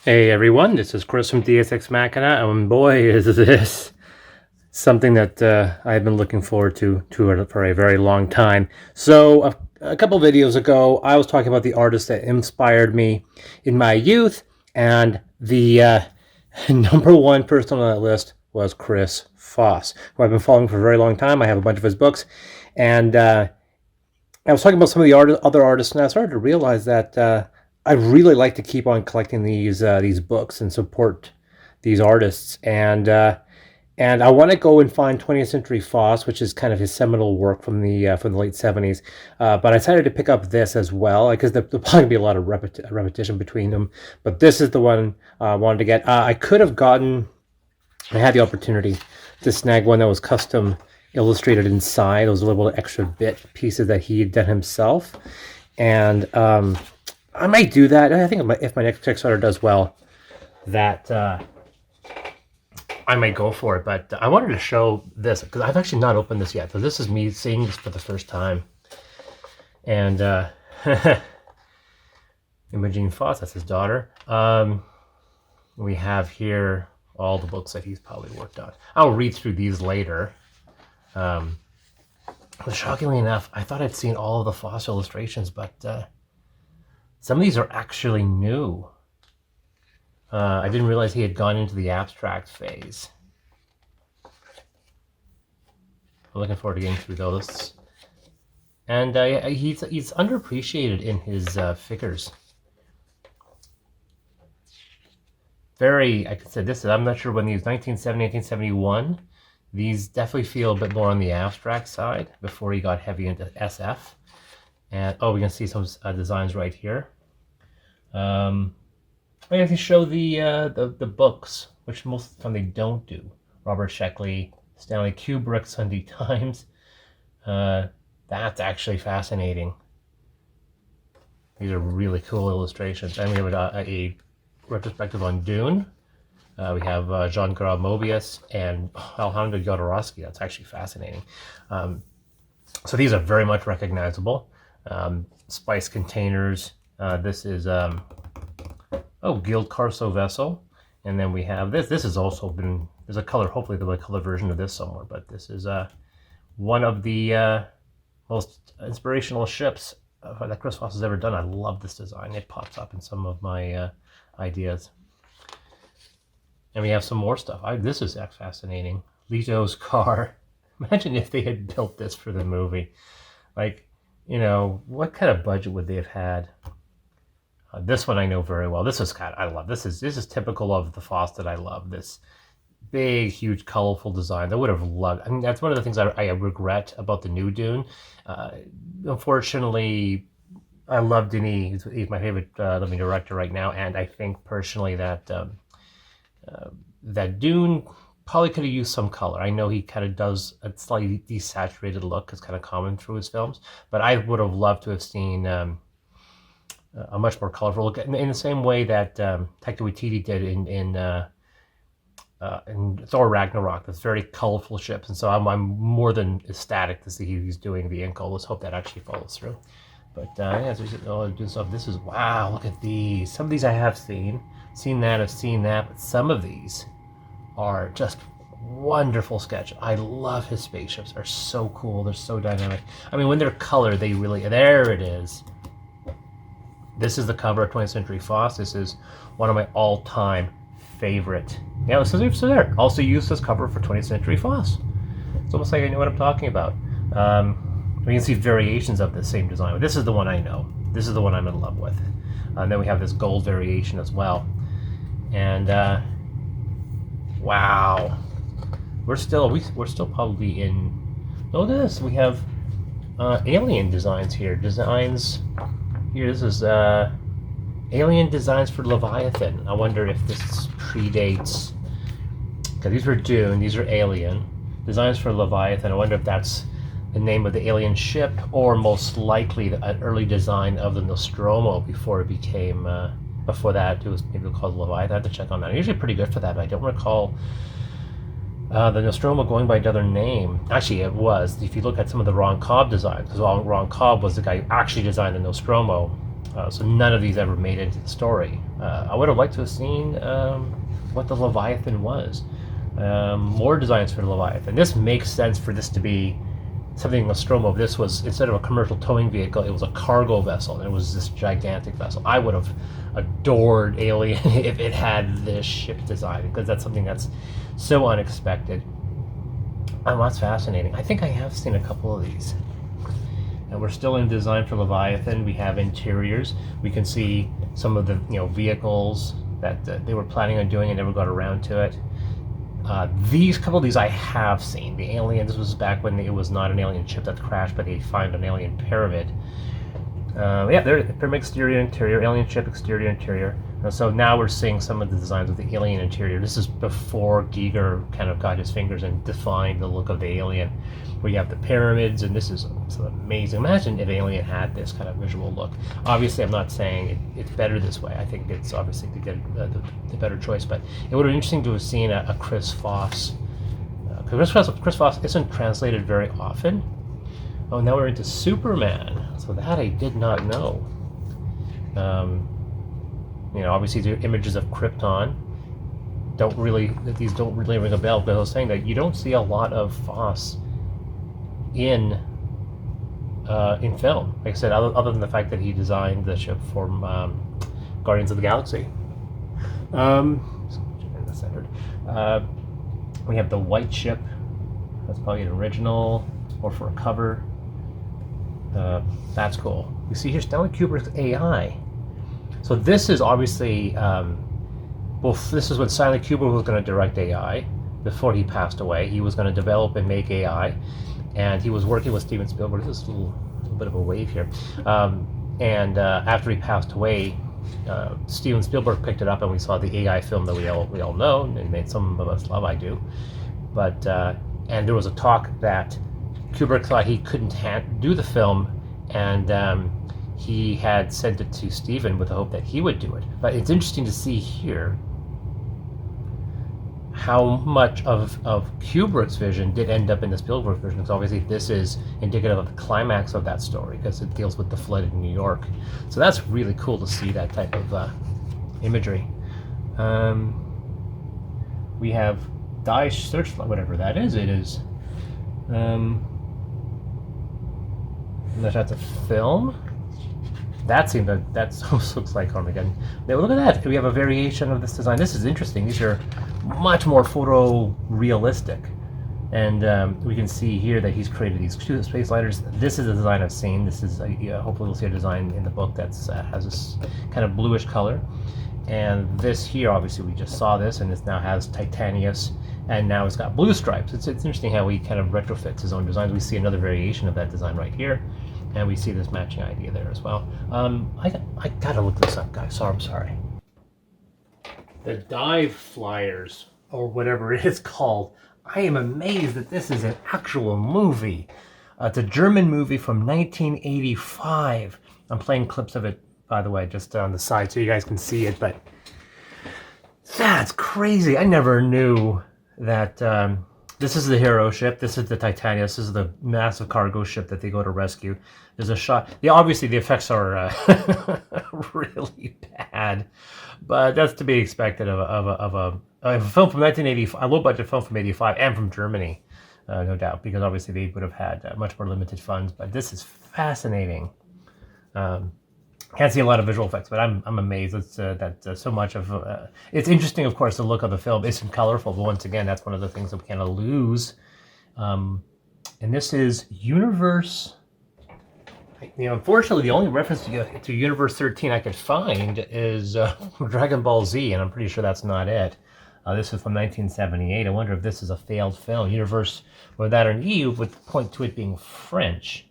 Hey everyone, this is Chris from DSX Machina, and boy is this something that I've been looking forward to for a very long time. So a couple videos ago, I was talking about the artist that inspired me in my youth, and the number one person on that list was Chris Foss, who I've been following for a very long time. I have a bunch of his books, and I was talking about some of the other artists, and I started to realize that I really like to keep on collecting these books and support these artists. And I want to go and find 20th Century Foss, which is kind of his seminal work from the late 70s. But I decided to pick up this as well because there'll probably be a lot of repetition between them. But this is the one I wanted to get. I had the opportunity to snag one that was custom illustrated inside those little extra bit pieces that he had done himself, and I might do that. I think if my next Kickstarter does well, that I might go for it. But I wanted to show this because I've actually not opened this yet. So this is me seeing this for the first time, and Imogen Foss, that's his daughter. We have here all the books that he's probably worked on. I'll read through these later. Shockingly enough, I thought I'd seen all of the Foss illustrations, but some of these are actually new. I didn't realize he had gone into the abstract phase. I'm looking forward to getting through those. And he's underappreciated in his figures. I could say this, I'm not sure when these, 1970, 1971. These definitely feel a bit more on the abstract side before he got heavy into SF. And we can see some designs right here. I can show the books, which most of the time they don't do. Robert Sheckley, Stanley Kubrick, Sunday Times. That's actually fascinating. These are really cool illustrations. And we have a retrospective on Dune. We have Jean-Claude Mobius and Alejandro Jodorowsky. That's actually fascinating. So these are very much recognizable. Spice containers. This is Guild Carso vessel. And then we have this. This has also been, there's a color, hopefully there'll be a color version of this somewhere, but this is one of the most inspirational ships that Chris Foss has ever done. I love this design. It pops up in some of my ideas. And we have some more stuff. This is fascinating. Leto's car. Imagine if they had built this for the movie. Like, what kind of budget would they have had? This one I know very well. This is I love. This is typical of the Foss that I love. This big, huge, colorful design. I would have loved. I mean, that's one of the things I regret about the new Dune. Unfortunately, I love Denis. He's my favorite living director right now, and I think personally that that Dune probably could have used some color. I know he kind of does a slightly desaturated look. It's kind of common through his films, but I would have loved to have seen a much more colorful look in the same way that Taika Waititi did in Thor Ragnarok. That's very colorful ships, and so I'm more than ecstatic to see he's doing the ink. Let's hope that actually follows through. But yeah, so do stuff. This is, wow, look at these. Some of these I have seen that, I've seen that, but some of these are just wonderful sketch. I love his spaceships. They're so cool. They're so dynamic. I mean, when they're colored, they really, there it is. This is the cover of 20th Century Foss. This is one of my all-time favorite. Yeah, so there. Also used this cover for 20th Century Foss. It's almost like I know what I'm talking about. We can see variations of the same design, but this is the one I know. This is the one I'm in love with. And then we have this gold variation as well. And wow, we're still probably in. Look at this. We have alien designs here. Designs here. This is alien designs for Leviathan. I wonder if this predates. Okay, these were Dune. These are Alien designs for Leviathan. I wonder if that's the name of the alien ship, or most likely an early design of the Nostromo before it became. Before that, it was maybe called Leviathan. I have to check on that. I'm usually pretty good for that, but I don't recall the Nostromo going by another name. Actually, it was. If you look at some of the Ron Cobb designs, because Ron Cobb was the guy who actually designed the Nostromo. So none of these ever made it into the story. I would have liked to have seen what the Leviathan was. More designs for the Leviathan. This makes sense for this to be something Nostromo. This was, instead of a commercial towing vehicle, it was a cargo vessel. And it was this gigantic vessel. I would have adored Alien if it had this ship design, because that's something that's so unexpected. That's fascinating. I think I have seen a couple of these. And we're still in design for Leviathan. We have interiors. We can see some of the vehicles that they were planning on doing and never got around to it. These couple of these I have seen. The Alien, this was back when it was not an alien ship that crashed, but they find an alien pyramid. Yeah, there, pyramid exterior, interior, alien ship exterior, interior. So now we're seeing some of the designs of the alien interior. This is before Giger kind of got his fingers and defined the look of the alien. We have the pyramids, and this is amazing. Imagine if Alien had this kind of visual look. Obviously, I'm not saying it's better this way. I think it's obviously the better choice, but it would have been interesting to have seen a Chris Foss. Chris Foss isn't translated very often. Oh, now we're into Superman. So that I did not know. Obviously the images of Krypton these don't really ring a bell, but I was saying that you don't see a lot of Foss in film. Like I said, other than the fact that he designed the ship for Guardians of the Galaxy. We have the white ship. That's probably an original or for a cover. That's cool. You see here Stanley Kubrick's AI. So this is obviously, this is when Stanley Kubrick was going to direct AI before he passed away. He was going to develop and make AI, and he was working with Steven Spielberg. This is a little bit of a wave here. After he passed away, Steven Spielberg picked it up, and we saw the AI film that we all know, and made some of us love. I do, but and there was a talk that Kubrick thought he couldn't do the film, and he had sent it to Steven with the hope that he would do it. But it's interesting to see here how much of Kubrick's vision did end up in the Spielberg version, because obviously this is indicative of the climax of that story, because it deals with the flood in New York. So that's really cool to see that type of imagery. We have Daesh Searchlight, whatever that is. It is. That's a film. That looks like Armageddon. Now look at that. We have a variation of this design. This is interesting. These are much more photorealistic. And we can see here that he's created these two space lighters. This is a design I've seen. This is, hopefully we'll see a design in the book that has this kind of bluish color. And this here, obviously we just saw this, and this now has titanius, and now it's got blue stripes. It's interesting how he kind of retrofits his own designs. We see another variation of that design right here. And we see this matching idea there as well. I gotta look this up, guys. I'm sorry. The dive flyers, or whatever it is called. I am amazed that this is an actual movie. It's a German movie from 1985. I'm playing clips of it, by the way, just on the side so you guys can see it. But that's crazy. I never knew that. This is the hero ship. This is the Titanic. This is the massive cargo ship that they go to rescue. There's a shot. Yeah, obviously the effects are really bad, but that's to be expected of a film from 1985, a low-budget film from '85, and from Germany, no doubt, because obviously they would have had much more limited funds. But this is fascinating. Can't see a lot of visual effects, but I'm amazed that so much of it's interesting, of course, the look of the film isn't colorful, but once again, that's one of the things that we kind of lose. And this is Universe. Unfortunately, the only reference to Universe 13 I could find is Dragon Ball Z, and I'm pretty sure that's not it. This is from 1978. I wonder if this is a failed film. Universe without an E would point to it being French.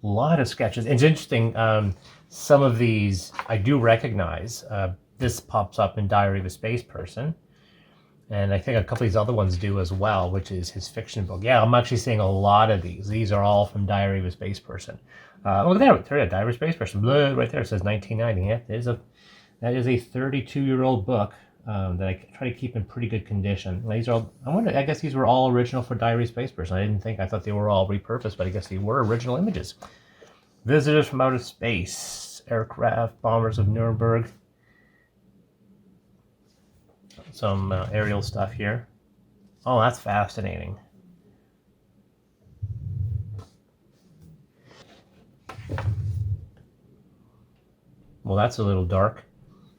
Lot of sketches. It's interesting. Some of these I do recognize. This pops up in Diary of a Space Person, and I think a couple of these other ones do as well, which is his fiction book. Yeah, I'm actually seeing a lot of these. These are all from Diary of a Space Person. Look at that, Diary of a Space Person. Blah, right there, it says 1990. Yeah, that is a 32-year-old book that I try to keep in pretty good condition. These are all, I guess these were all original for Diary of a Space Person. I thought they were all repurposed, but I guess they were original images. Visitors from Outer Space. Aircraft, bombers of Nuremberg. Some aerial stuff here. Oh, that's fascinating. Well, that's a little dark.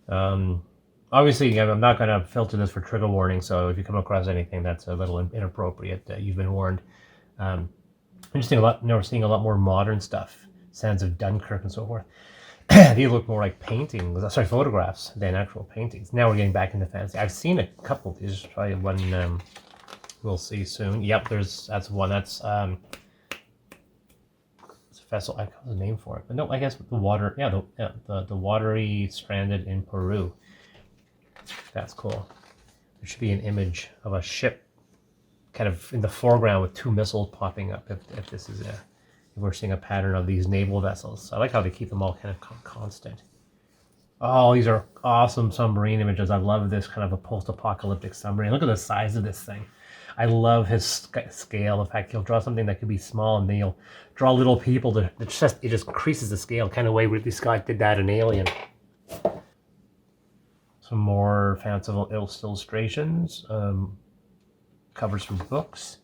Obviously, I'm not going to filter this for trigger warning, so if you come across anything that's a little inappropriate, you've been warned. Interesting, we're seeing a lot more modern stuff, sands of Dunkirk and so forth. These look more like paintings, sorry, photographs than actual paintings. Now we're getting back into fantasy. I've seen a couple of these. Probably one we'll see soon. Yep, that's one. That's it's a vessel. I don't know the name for it, but no, I guess the water. Yeah, the watery stranded in Peru. That's cool. There should be an image of a ship kind of in the foreground with two missiles popping up if this is if we're seeing a pattern of these naval vessels. I like how they keep them all kind of constant. Oh, these are awesome submarine images. I love this kind of a post-apocalyptic submarine. Look at the size of this thing. I love his scale. In fact, he'll draw something that could be small and then he'll draw little people it just increases the scale, kind of way Ridley Scott did that in Alien. Some more fanciful illustrations, covers from books.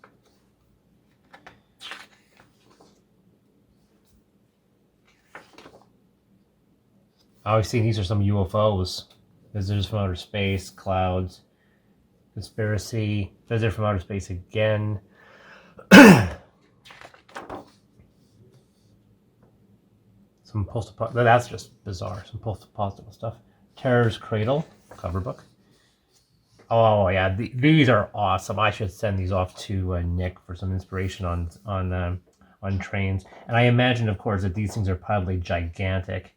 I've seen these are some UFOs. Visitors from outer space, clouds, conspiracy, visitor from outer space again. Some that's just bizarre. Some post-apocalyptic stuff. Terror's Cradle, cover book. Oh yeah, these are awesome. I should send these off to Nick for some inspiration on trains. And I imagine, of course, that these things are probably gigantic.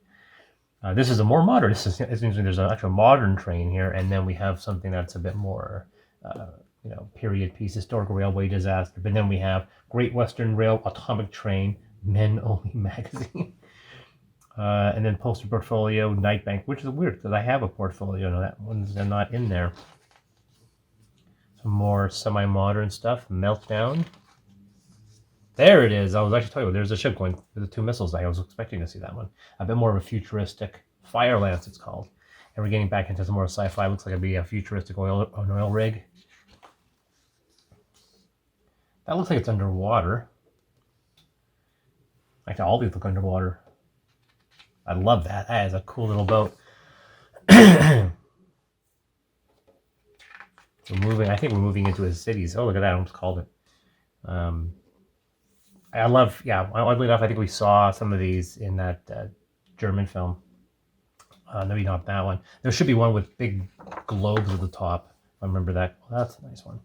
This is a more modern. There's an actual modern train here, and then we have something that's a bit more, period piece, historic railway disaster. But then we have Great Western Rail, atomic train, men only magazine, and then poster portfolio, Night Bank, which is weird because I have a portfolio. No, that one's not in there. Some more semi-modern stuff, Meltdown. There it is. I was actually telling you, there's a ship going with the two missiles. I was expecting to see that one. A bit more of a futuristic Fire Lance, it's called. And we're getting back into some more sci-fi. Looks like it'd be a futuristic an oil rig. That looks like it's underwater. Actually, all these look underwater. I love that. That is a cool little boat. I think we're moving into his cities. Oh, look at that. I almost called it. Oddly enough, I think we saw some of these in that German film. Maybe not that one. There should be one with big globes at the top. I remember that. Well, that's a nice one.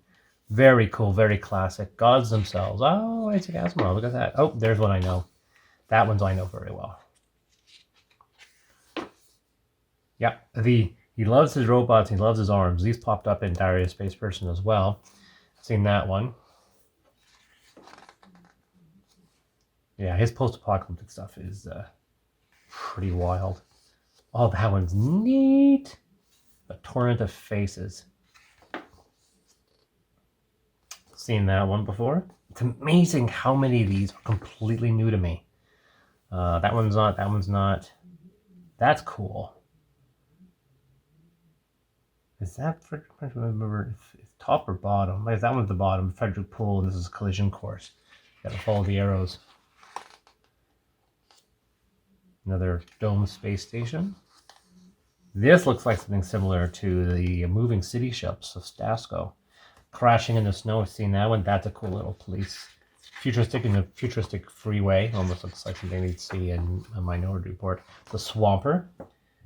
Very cool, very classic. Gods themselves. Oh, Isaac Asimov. Look at that. Oh, there's one I know. That one's I know very well. Yeah, he loves his robots. He loves his arms. These popped up in Diary of a Space Person as well. I've seen that one. Yeah, his post-apocalyptic stuff is pretty wild. Oh, that one's neat. A Torrent of Faces. Seen that one before. It's amazing how many of these are completely new to me. That one's not. That one's not. That's cool. Is that Frederick? I don't remember if it's top or bottom. That one's the bottom. Frederick Poole, and this is Collision Course. Got to follow the arrows. Another dome space station. This looks like something similar to the moving city ships of Stasco. Crashing in the snow. I've seen that one. That's a cool little police. Futuristic in a futuristic freeway. Almost looks like something you'd see in a Minority Report. The Swamper.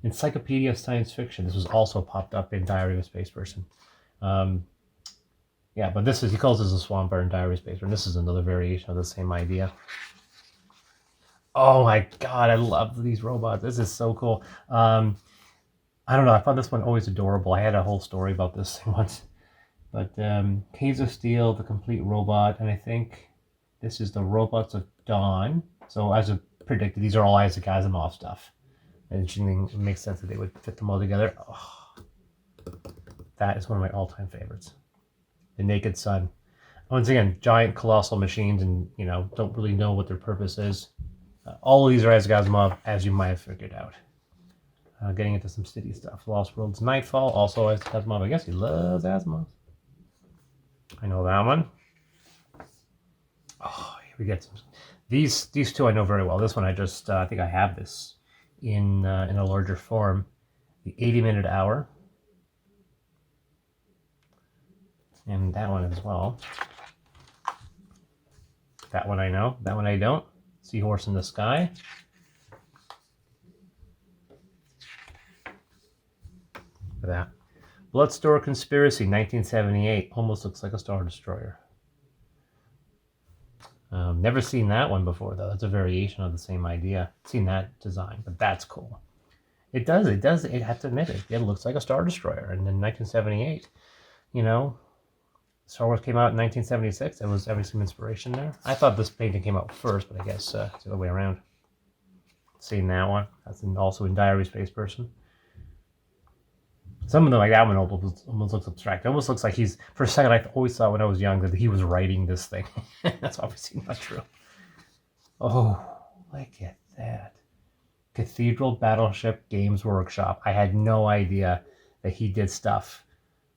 Encyclopedia of Science Fiction. This was also popped up in Diary of a Space Person. Yeah, but he calls this a Swamper in Diary of a Space Person. This is another variation of the same idea. Oh my god, I love these robots. This is so cool. I don't know, I found this one always adorable. I had a whole story about this once. But Case of Steel, the complete robot, and I think this is the Robots of Dawn. So as I predicted, these are all Isaac Asimov stuff. And it makes sense that they would fit them all together. Oh, that is one of my all-time favorites. The Naked Sun. Once again, giant colossal machines and, don't really know what their purpose is. All of these are Asimov, as you might have figured out. Getting into some city stuff. Lost Worlds Nightfall, also Asimov. I guess he loves Asimov. I know that one. Oh, here we get some. These two I know very well. This one I just I think I have this in a larger form. The 80-minute hour, and that one as well. That one I know. That one I don't. Seahorse in the Sky. For that. Bloodstore Conspiracy, 1978. Almost looks like a Star Destroyer. Never seen that one before, though. That's a variation of the same idea. Seen that design, but that's cool. It does. I have to admit it. It looks like a Star Destroyer. And in 1978, you know, Star Wars came out in 1976. There was obviously some inspiration there. I thought this painting came out first, but I guess it's the other way around. Seen that one. That's also in Diary of a Space Person. Some of them, like that one, almost looks abstract. It almost looks like he's, for a second, I always thought when I was young that he was writing this thing. That's obviously not true. Oh, look at that. Cathedral Battleship Games Workshop. I had no idea that he did stuff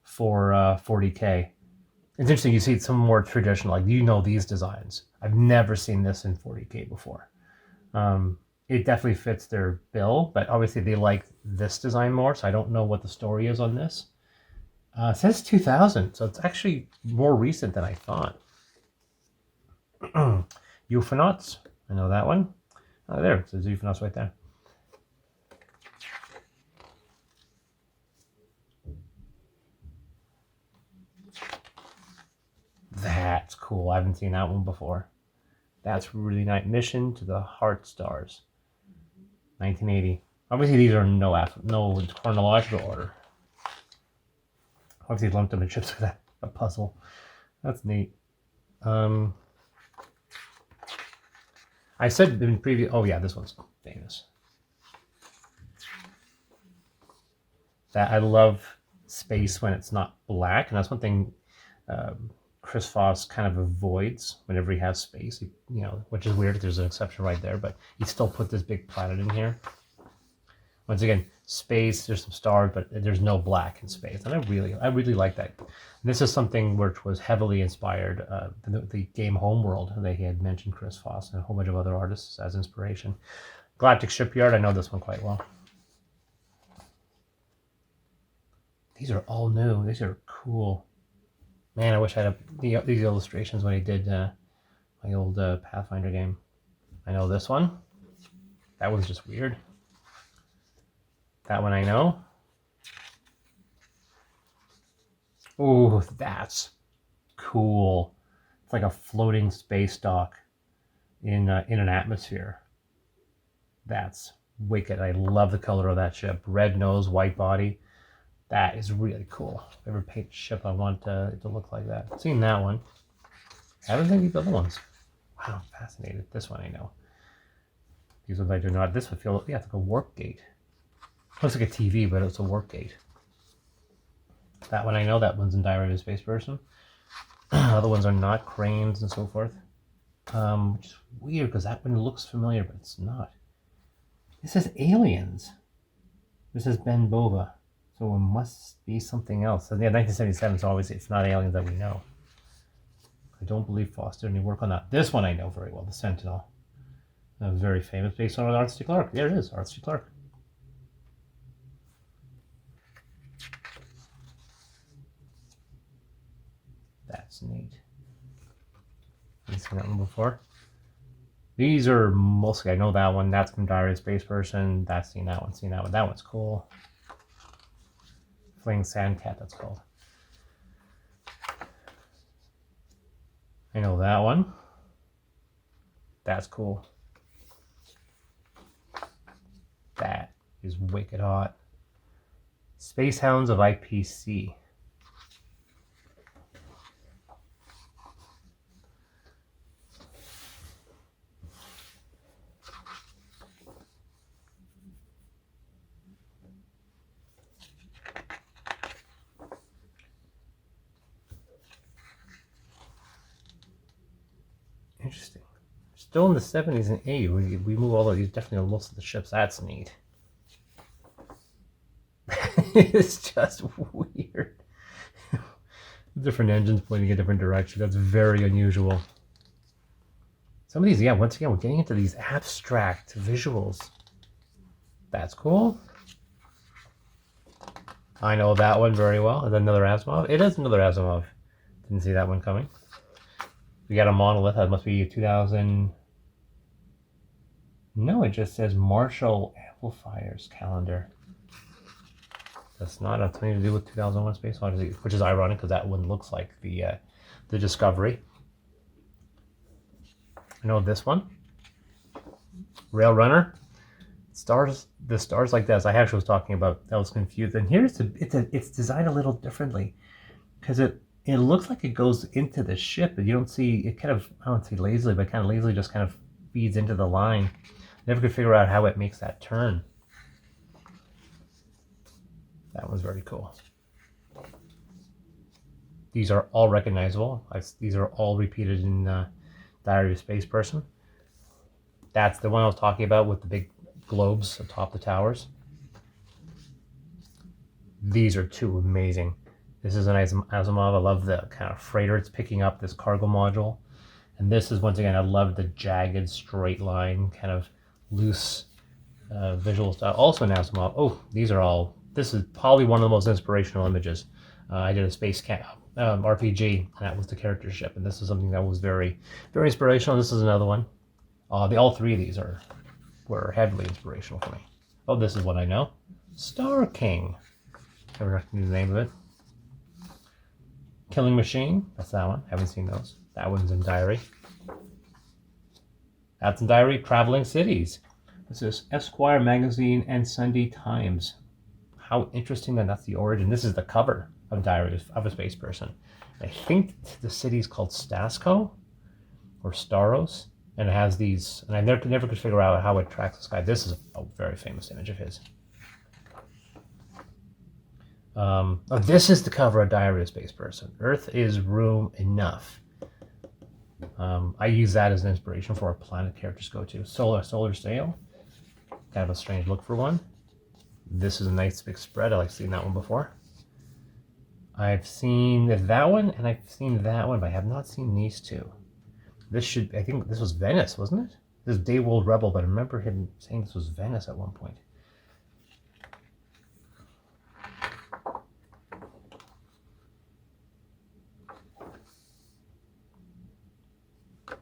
for 40K. It's interesting, you see some more traditional, like, you know, these designs. I've never seen this in 40K before. It definitely fits their bill, but obviously they like this design more, so I don't know what the story is on this. It says 2000, so it's actually more recent than I thought. Euphonauts, I know that one. Oh, there, it says Euphonauts right there. That's cool. I haven't seen that one before. That's really nice. Mission to the Heart Stars, 1980. Obviously, these are no chronological order. Obviously, lumped them in chips for that a puzzle. That's neat. I said in previous. Oh yeah, this one's famous. That I love space when it's not black, and that's one thing Chris Foss kind of avoids whenever he has space. You know, which is weird. There's an exception right there, but he still put this big planet in here. Once again, space. There's some stars, but there's no black in space, and I really like that. And this is something which was heavily inspired. The game Homeworld. They had mentioned Chris Foss and a whole bunch of other artists as inspiration. Galactic Shipyard. I know this one quite well. These are all new. These are cool. Man, I wish I had these illustrations when I did my old Pathfinder game. I know this one. That one's just weird. That one I know. Oh, that's cool. It's like a floating space dock in an atmosphere. That's wicked. I love the color of that ship. Red nose, white body. That is really cool. If I ever paint a ship, I want it to look like that. I've seen that one. I haven't seen these other ones. Wow, I'm fascinated. This one I know. These ones I do not. This would feel, yeah, it's like a warp gate. Looks like a TV, but it's a warp gate. That one I know. That one's in Diary of a Space Person. Other ones are not. Cranes and so forth. Which is weird because that one looks familiar, but it's not. It says Aliens. This says Ben Bova. So it must be something else. So yeah, 1977, so obviously it's not Aliens that we know. I don't believe Foss did any work on that. This one I know very well, the Sentinel. That was very famous, based on Arthur C. Clarke. There it is, Arthur C. Clarke. That's neat. Haven't seen that one before. These are mostly, I know that one. That's from Diary of a Space Person. That's seen that one. That one's cool. Fling Sandcat, that's called. I know that one. That's cool. That is wicked hot. Space Hounds of IPC. Interesting. still in the 70s and 80s. We move all of these, definitely most of the ships. That's neat. It's just weird. Different engines pointing a different direction. That's very unusual. Some of these, yeah, once again, we're getting into these abstract visuals. That's cool. I know that one very well. Is that another Asimov? It is another Asimov. Didn't see that one coming. We got a monolith. That must be 2000. No, it just says Marshall Amplifiers calendar. That's not something to do with 2001: Space Odyssey, which is ironic because that one looks like the Discovery. I know this one, Rail Runner. The stars like this. I actually was talking about. I was confused, and here's it's designed a little differently because it looks like it goes into the ship, but you don't see it. Kind of, I don't say lazily, but kind of lazily just kind of feeds into the line. Never could figure out how it makes that turn. That was very cool. These are all recognizable. These are all repeated in Diary of a Space Person. That's the one I was talking about with the big globes atop the towers. These are two amazing. This is an Asimov. I love the kind of freighter it's picking up, this cargo module. And this is, once again, I love the jagged, straight line, kind of loose visual style. Also an Asimov. Oh, these are all... This is probably one of the most inspirational images. I did a space RPG, and that was the character ship. And this is something that was very, very inspirational. This is another one. All three of these were heavily inspirational for me. Oh, this is one I know. Star King. Never recognized the name of it. Killing Machine. That's that one. Haven't seen those. That one's in Diary. That's in Diary. Traveling Cities. This is Esquire Magazine and Sunday Times. How interesting that that's the origin. This is the cover of Diary of a Space Person. I think the city's called Stasco or Staros, and it has these, and I never could figure out how it tracks the sky. This is a very famous image of his. This is the cover of Diary of a Space Person. Earth is room enough. I use that as an inspiration for a planet characters go to. Solar Sail. Kind of a strange look for one. This is a nice big spread. I like seeing that one before. I've seen that one, and I've seen that one, but I have not seen these two. I think this was Venice, wasn't it? This is Dayworld Rebel, but I remember him saying this was Venice at one point.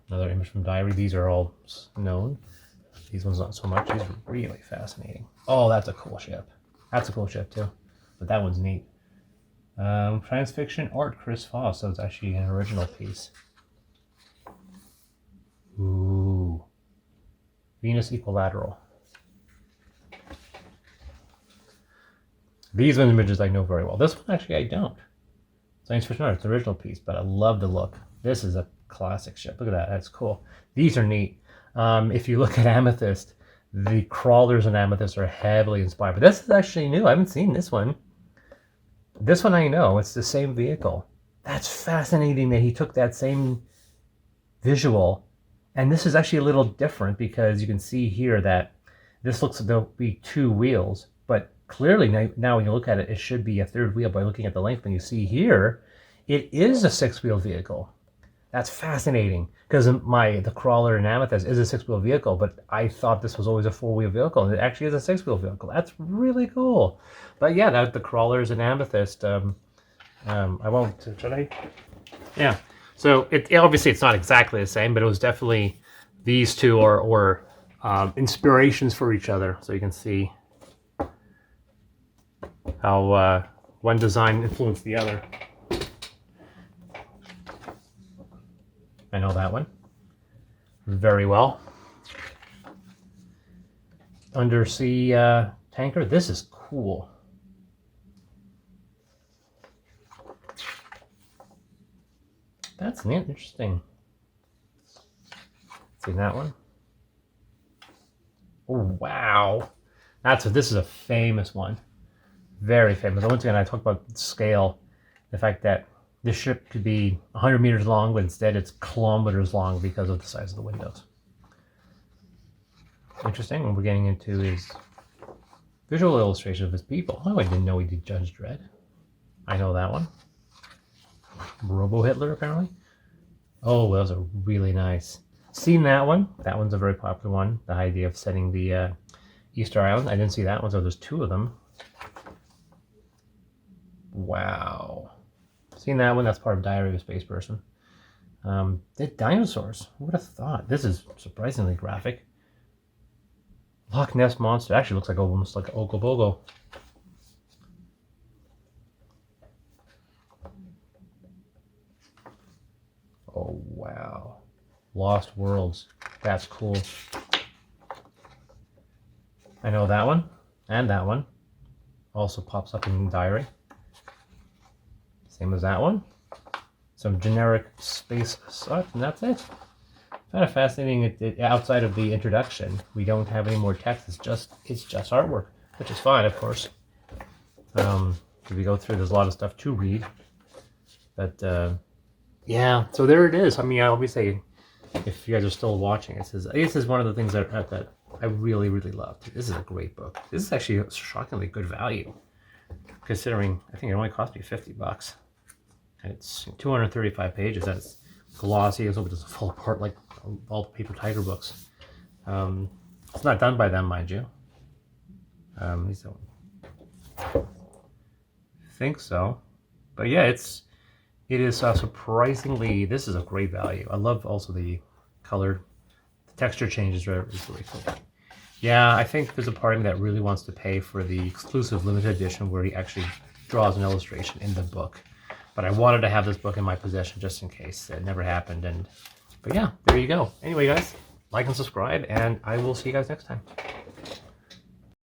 Another image from Diary. These are all known. These ones not so much. These are really fascinating. Oh, that's a cool ship. That's a cool ship too. But that one's neat. Transfiction art, Chris Foss. So it's actually an original piece. Ooh. Venus Equilateral. These are images I know very well. This one actually I don't. Science fiction art, it's an original piece, but I love the look. This is a classic ship. Look at that. That's cool. These are neat. If you look at Amethyst, the crawlers in Amethyst are heavily inspired. But this is actually new. I haven't seen this one. This one I know. It's the same vehicle. That's fascinating that he took that same visual. And this is actually a little different because you can see here that this looks like there'll be two wheels. But clearly now when you look at it, it should be a third wheel by looking at the length. When you see here, it is a six-wheel vehicle. That's fascinating because the crawler in Amethyst is a six-wheel vehicle, but I thought this was always a four-wheel vehicle, and it actually is a six-wheel vehicle. That's really cool. But yeah, the crawlers in Amethyst. I won't. Should I? Yeah. So obviously it's not exactly the same, but it was definitely these two are inspirations for each other. So you can see how one design influenced the other. I know that one very well. Undersea tanker. This is cool. That's interesting. Seen that one? Oh wow! This is a famous one. Very famous. Once again, I talk about scale. The fact that this ship could be 100 meters long, but instead it's kilometers long because of the size of the windows. interesting. What we're getting into is visual illustration of his people. Oh, I didn't know he did Judge Dredd. I know that one. Robo Hitler, apparently. Oh, those are really nice. Seen that one. That one's a very popular one. The idea of setting the Easter Island. I didn't see that one, so there's two of them. Wow. Seen that one. That's part of Diary of a Space Person. The dinosaurs. Who would have thought? This is surprisingly graphic. Loch Ness Monster. Actually looks like almost like Ogobogo. Oh, wow. Lost Worlds. That's cool. I know that one. And that one. Also pops up in Diary. Same as that one. Some generic space stuff, and that's it. Kind of fascinating. Outside of the introduction, we don't have any more text. It's just artwork, which is fine, of course. If we go through, there's a lot of stuff to read. But yeah, so there it is. I mean, I always say, if you guys are still watching, this is one of the things that I really, really loved. This is a great book. This is actually a shockingly good value, considering I think it only cost me $50. And it's 235 pages. That's glossy. So it doesn't fall apart like all the Paper Tiger books. It's not done by them, mind you. I think so. But yeah, it is surprisingly. This is a great value. I love also the color. The texture changes is really cool. Yeah, I think there's a part of me that really wants to pay for the exclusive limited edition where he actually draws an illustration in the book. But I wanted to have this book in my possession just in case. It never happened. But yeah, there you go. Anyway, guys, like and subscribe, and I will see you guys next time.